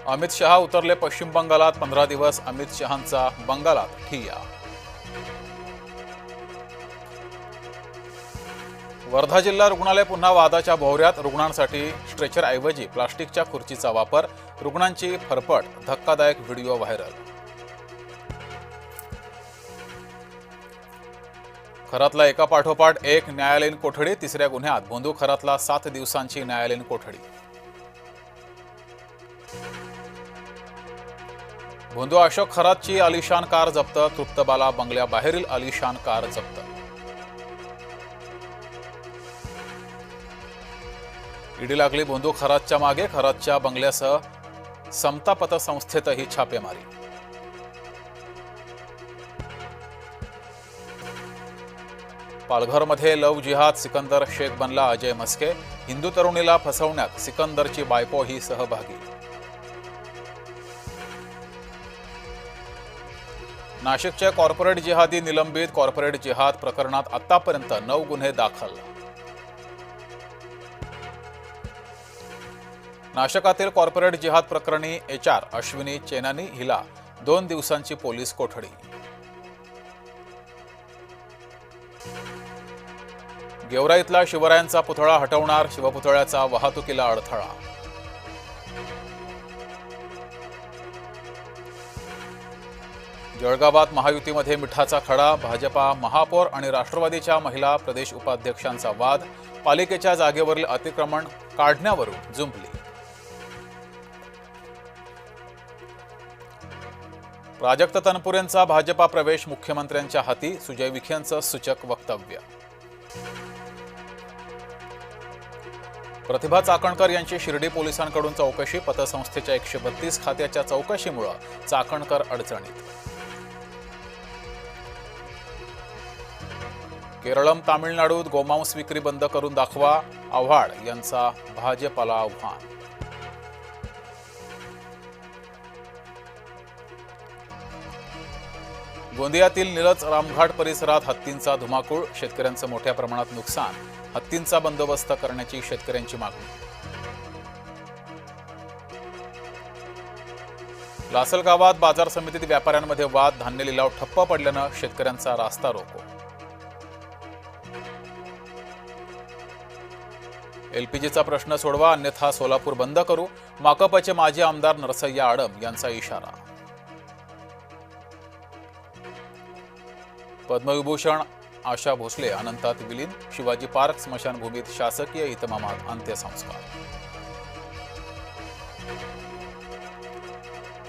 अमित शहा उतरले पश्चिम बंगालात 15 दिवस अमित शहांचा बंगालात ठिय्या। वर्धा जिल्हा रुग्णालय पुन्हा वादाच्या भोवऱ्यात। रुग्णांसाठी स्ट्रेचरऐवजी प्लास्टिकच्या खुर्चीचा वापर, रुग्णांची फरफट, धक्कादायक व्हिडिओ व्हायरल। खरातला एकापाठोपाठ एक न्यायालयीन कोठडी, तिसऱ्या गुन्ह्यात भोंदू खरातला 7 दिवसांची न्यायालयीन कोठडी। भोंदू अशोक खरातची आलिशान कार जप्त, तृप्तबाला बंगल्याबाहेरील आलिशान कार जप्त। ईडी लागली भोंदू खरातच्या मागे, खरातच्या बंगल्यासह समता पतसंस्थेतही छापेमारी। पालघरमध्ये लव्ह जिहाद, सिकंदर शेख बनला अजय मस्के, हिंदू तरुणीला फसवण्यात सिकंदरची बायकोही सहभागी। नाशिकचे कॉर्पोरेट जिहादी निलंबित, कॉर्पोरेट जिहाद प्रकरणात आतापर्यंत 9 गुन्हे दाखल। नाशकातील कॉर्पोरेट जिहाद प्रकरणी HR अश्विनी चेनानी हिला 2 दिवसांची पोलीस कोठडी। गेवराईतला शिवरायांचा पुतळा हटवणार, शिवपुतळ्याचा वाहतुकीला अडथळा। जळगावात महायुतीमध्ये मिठाचा खडा, भाजपा महापौर आणि राष्ट्रवादीच्या महिला प्रदेश उपाध्यक्षांचा वाद, पालिकेच्या जागेवरील अतिक्रमण काढण्यावरून जुंपली। प्राजक्त तनपुरेंचा भाजपा प्रवेश मुख्यमंत्र्यांच्या हाती, सुजय विखेंचं सूचक वक्तव्य। प्रतिभा चाकणकर यांची शिर्डी पोलिसांकडून चौकशी, पतसंस्थेच्या 132 खात्याच्या चौकशीमुळे चाकणकर अडचणीत। केरळम तामिळनाडूत गोमांस विक्री बंद करून दाखवा, आव्हाड यांचा भाजपाला आव्हान। गोंदियातील निलज रामघाट परिसरात हत्तींचा धुमाकूळ, शेतकऱ्यांचं मोठ्या प्रमाणात नुकसान, हत्तींचा बंदोबस्त करण्याची शेतकऱ्यांची मागणी। लासलगावात बाजार समितीत व्यापाऱ्यांमध्ये वाद, धान्य लिलाव ठप्प पडल्यानं शेतकऱ्यांचा रास्ता रोको। LPGचा प्रश्न सोडवा, अन्यथा सोलापूर बंद करू, माकपचे माजी आमदार नरसय्या आडम यांचा इशारा। पद्मविभूषण आशा भोसले अनंतात विलीन, शिवाजी पार्क स्मशानभूमीत शासकीय इतमामात अंत्यसंस्कार।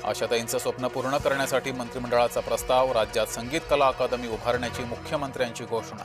आशाताईंचं स्वप्न पूर्ण करण्यासाठी मंत्रिमंडळाचा प्रस्ताव, राज्यात संगीत कला अकादमी उभारण्याची मुख्यमंत्र्यांची घोषणा।